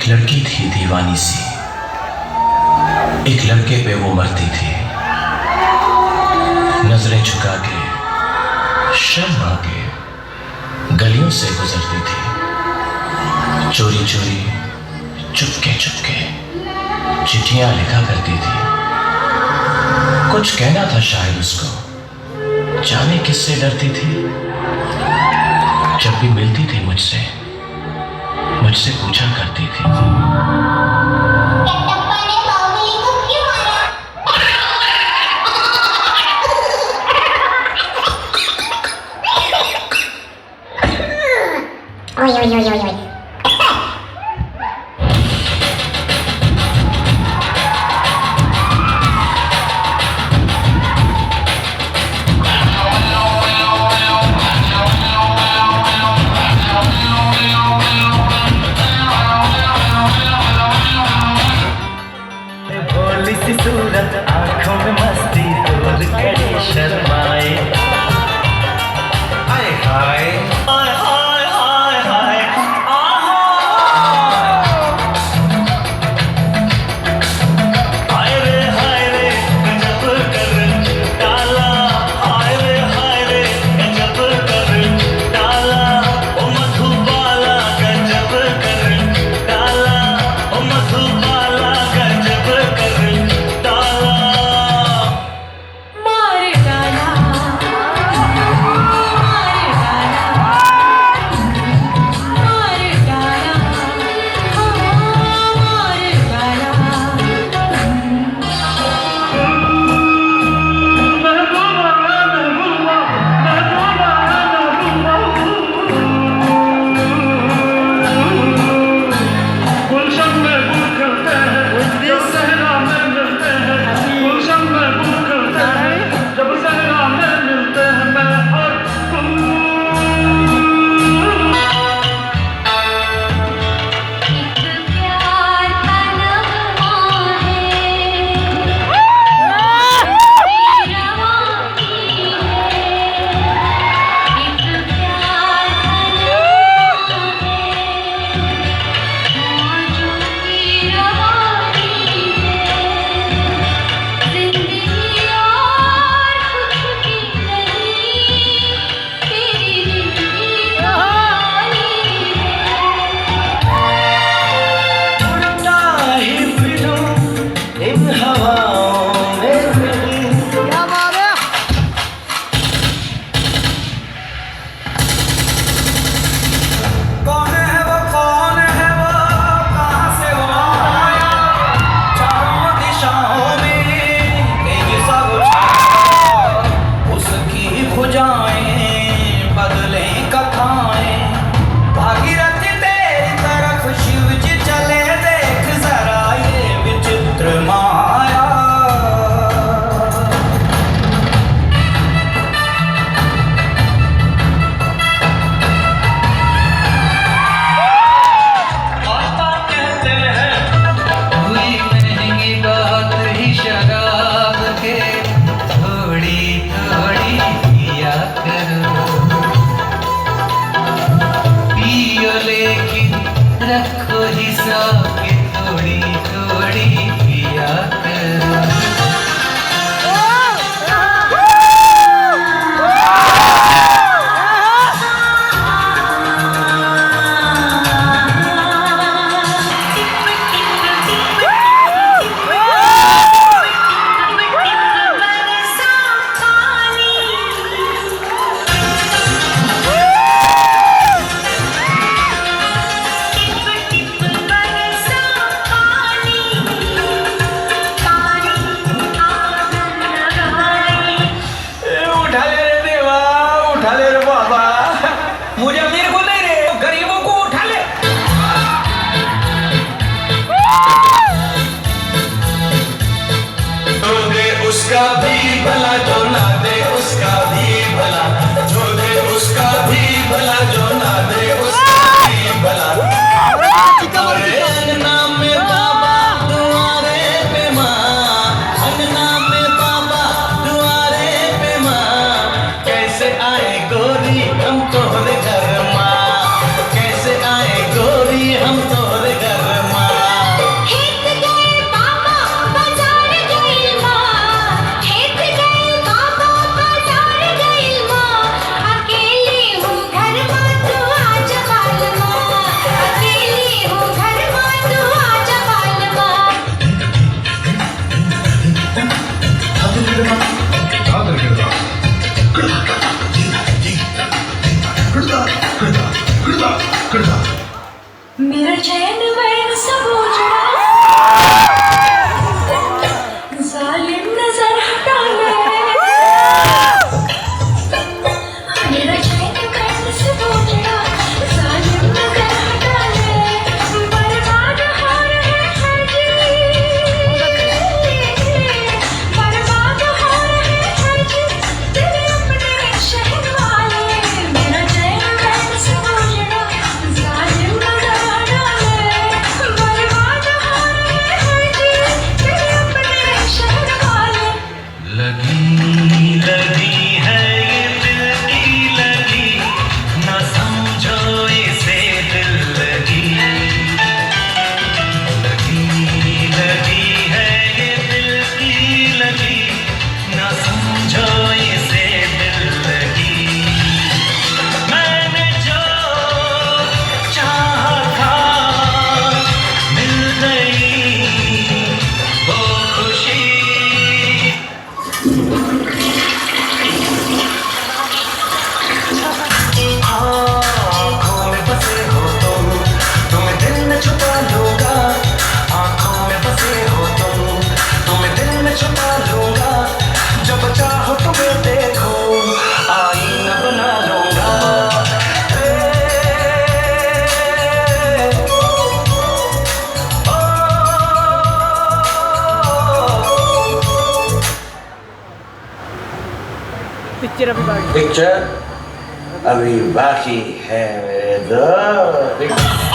लड़की थी दीवानी सी, एक लड़के पे वो मरती थी। नजरें झुका के शर्मा के गलियों से गुजरती थी। चोरी चोरी चुपके चुपके चिट्ठियां लिखा करती थी। कुछ कहना था शायद उसको, जाने किससे डरती थी। जब भी मिलती थी मुझसे पूछा करती थी, ओए ओए ओए ओए भोली सी सूरत, आंखों में मस्ती, दूर खड़ी शर्माए। हाय हाय हाय हाय हाय हाय आहा। हाय रे गजब कर डाला। हाय रे गजब कर डाला। ओ मधुबाला गजब कर डाला। ओ मधुबाला गजब कर डाला। मार डाला, गुलशन में गुल खिलते हैं जब सहरा में मिलते हैं। गुलशन में गुल खिलते हैं जब सहरा में मिलते हैं। मैं और तुम एक प्यार का नगमा है, रवानी है। एक प्यार का नगमा है, मौजों की रवानी है। जिंदगी और कुछ भी नहीं, तेरी दीवानी है। उड़ता ही फिरूं इन हवाओं में कहीं। कौन है वो कहाँ से वो आया। चारों दिशाओं में तेज सा वो छाया। उसकी भुजाएं बदलें कथाएं। भागीरथ तेरी तरफ शिव जी चले, देख जरा ये विचित्र माया। पापा कहते हैं हुई महंगी बात ही शराब के, थोड़ी थोड़ी पिया करो। पियो लेकिन रखो हिसाब के, थोड़ी थोड़ी पिया करो। उठा ले रे देवा, उठा ले रे बाबा। मुझे अमीर को नहीं रे, गरीबों को उठा ले। जो दे उसका भी भला, जो ना दे उसका भी भला। जो दे उसका भी भला, जो ना दे उसका भी भला। अरे अंगना में बाबा दुआरे पे माँ, अंगना में बाबा दुआरे पे माँ। पिक्चर अभी बाकी पिक्चर अभी बाकी है मेरे दोस्त